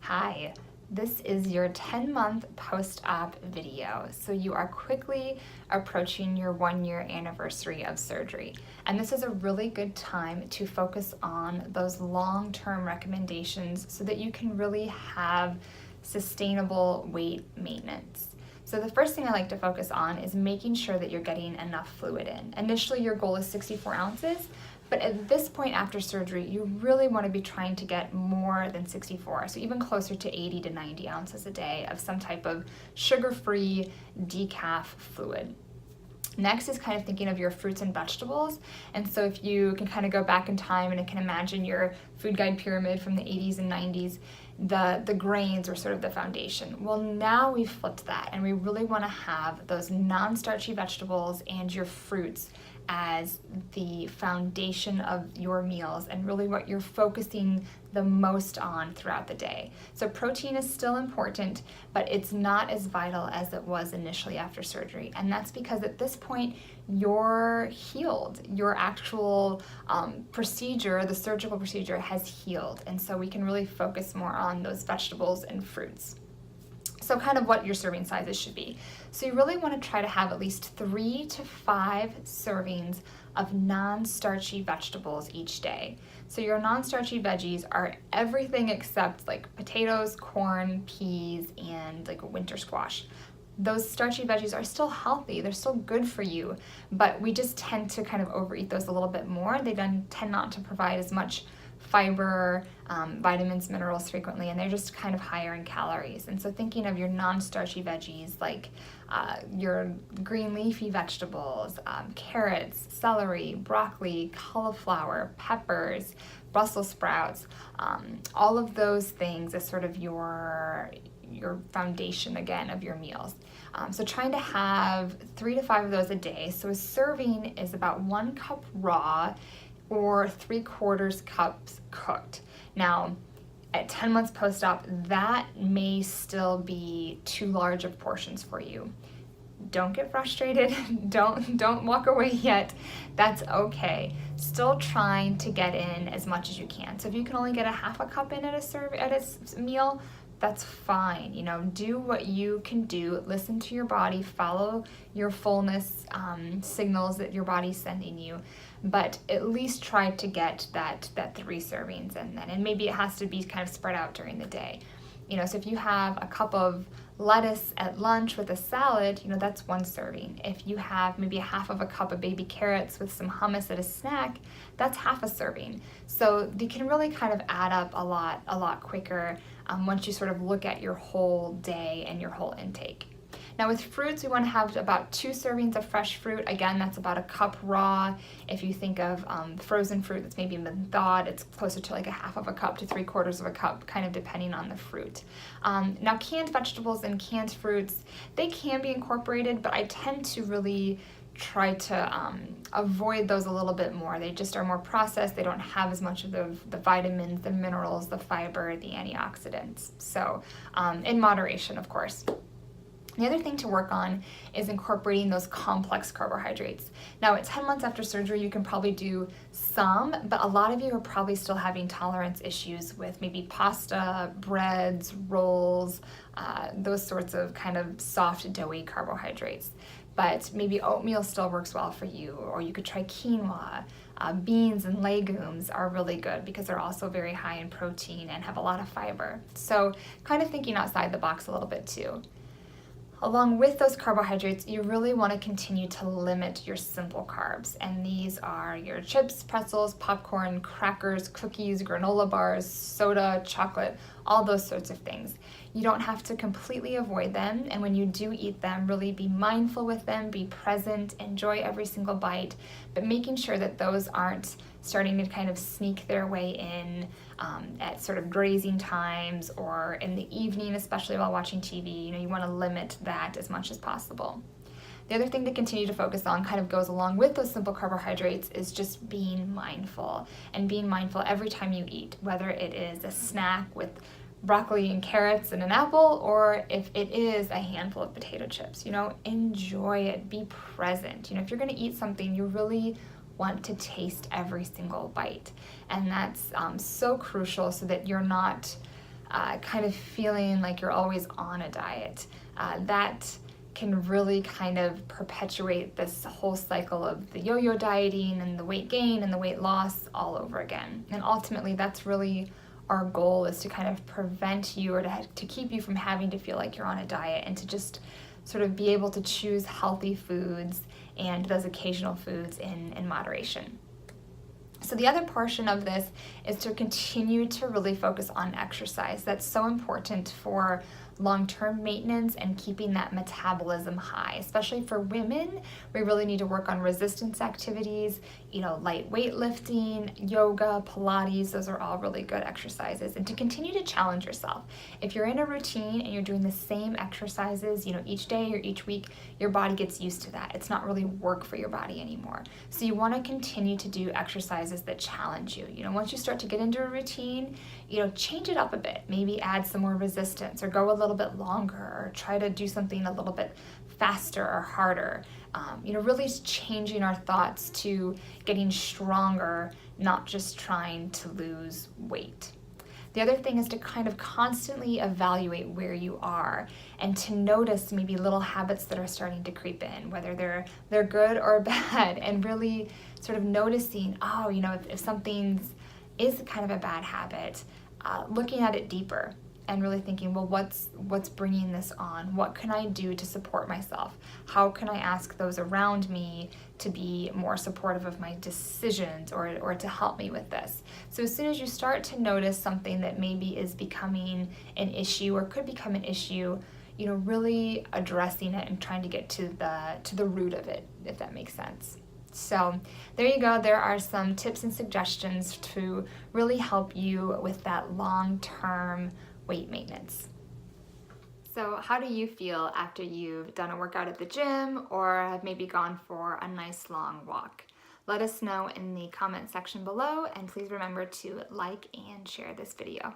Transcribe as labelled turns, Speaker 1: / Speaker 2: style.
Speaker 1: Hi, this is your 10-month post-op video. So you are quickly approaching your 1-year anniversary of surgery. And this is a really good time to focus on those long-term recommendations so that you can really have sustainable weight maintenance. So the first thing I like to focus on is making sure that you're getting enough fluid in. Initially, your goal is 64 ounces, but at this point after surgery, you really want to be trying to get more than 64, so even closer to 80 to 90 ounces a day of some type of sugar-free decaf fluid. Next is kind of thinking of your fruits and vegetables. And so if you can kind of go back in time and can imagine your food guide pyramid from the 80s and 90s, the grains were sort of the foundation. Well, now we've flipped that and we really want to have those non-starchy vegetables and your fruits as the foundation of your meals and really what you're focusing the most on throughout the day. So protein is still important, but it's not as vital as it was initially after surgery. And that's because at this point, you're healed. Your actual procedure, the surgical procedure, has healed. And so we can really focus more on those vegetables and fruits. So kind of what your serving sizes should be. So you really want to try to have at least 3 to 5 servings of non-starchy vegetables each day. So your non-starchy veggies are everything except like potatoes, corn, peas, and like winter squash. Those starchy veggies are still healthy, they're still good for you, but we just tend to kind of overeat those a little bit more. They then tend not to provide as much fiber, vitamins, minerals frequently, and they're just kind of higher in calories. And so thinking of your non-starchy veggies like your green leafy vegetables, carrots, celery, broccoli, cauliflower, peppers, Brussels sprouts, all of those things as sort of your foundation again of your meals. So trying to have 3 to 5 of those a day. So a serving is about 1 cup raw or 3/4 cups cooked. Now, at 10 months post-op, that may still be too large of portions for you. Don't get frustrated. Don't walk away yet. That's okay. Still trying to get in as much as you can. So if you can only get a half a cup in at a meal, that's fine. You know, do what you can do. Listen to your body. Follow your fullness signals that your body's sending you. But at least try to get that 3 servings in then. And maybe it has to be kind of spread out during the day. You know, so if you have a cup of lettuce at lunch with a salad, you know, that's 1 serving. If you have maybe a half of a cup of baby carrots with some hummus at a snack, that's half a serving. So they can really kind of add up a lot quicker once you sort of look at your whole day and your whole intake. Now with fruits, we want to have about 2 servings of fresh fruit. Again, that's about a cup raw. If you think of frozen fruit that's maybe been thawed, it's closer to like a half of a cup to 3/4 of a cup, kind of depending on the fruit. Now canned vegetables and canned fruits, they can be incorporated, but I tend to really try to avoid those a little bit more. They just are more processed. They don't have as much of the vitamins, the minerals, the fiber, the antioxidants. So in moderation, of course. The other thing to work on is incorporating those complex carbohydrates. Now at 10 months after surgery, you can probably do some, but a lot of you are probably still having tolerance issues with maybe pasta, breads, rolls, those sorts of kind of soft, doughy carbohydrates. But maybe oatmeal still works well for you, or you could try quinoa. Beans and legumes are really good because they're also very high in protein and have a lot of fiber. So kind of thinking outside the box a little bit too. Along with those carbohydrates, you really want to continue to limit your simple carbs. And these are your chips, pretzels, popcorn, crackers, cookies, granola bars, soda, chocolate, all those sorts of things. You don't have to completely avoid them. And when you do eat them, really be mindful with them, be present, enjoy every single bite, but making sure that those aren't starting to kind of sneak their way in at sort of grazing times or in the evening, especially while watching TV. You know, you want to limit that as much as possible. The other thing to continue to focus on kind of goes along with those simple carbohydrates is just being mindful and being mindful every time you eat, whether it is a snack with broccoli and carrots and an apple, or if it is a handful of potato chips. You know, enjoy it, be present. You know, if you're going to eat something, you really want to taste every single bite. And that's so crucial so that you're not kind of feeling like you're always on a diet. That can really kind of perpetuate this whole cycle of the yo-yo dieting and the weight gain and the weight loss all over again. And ultimately, that's really our goal, is to kind of prevent you, or to keep you from having to feel like you're on a diet, and to just sort of be able to choose healthy foods and those occasional foods in moderation. So the other portion of this is to continue to really focus on exercise. That's so important for long-term maintenance and keeping that metabolism high. Especially for women, we really need to work on resistance activities, light weightlifting, yoga, Pilates. Those are all really good exercises. And to continue to challenge yourself. If you're in a routine and you're doing the same exercises, each day or each week, your body gets used to that. It's not really work for your body anymore. So you want to continue to do exercises that challenge you. Once you start to get into a routine, change it up a bit. Maybe add some more resistance, or go a little bit longer, or try to do something a little bit faster or harder. Really changing our thoughts to getting stronger, not just trying to lose weight. The other thing is to kind of constantly evaluate where you are, and to notice maybe little habits that are starting to creep in, whether they're good or bad, and really sort of noticing, if something is kind of a bad habit, looking at it deeper and really thinking, well, what's bringing this on? What can I do to support myself? How can I ask those around me to be more supportive of my decisions, or to help me with this? So as soon as you start to notice something that maybe is becoming an issue, or could become an issue, really addressing it and trying to get to the root of it, if that makes sense. So there you go. There are some tips and suggestions to really help you with that long-term weight maintenance. So how do you feel after you've done a workout at the gym, or have maybe gone for a nice long walk? Let us know in the comment section below, and please remember to like and share this video.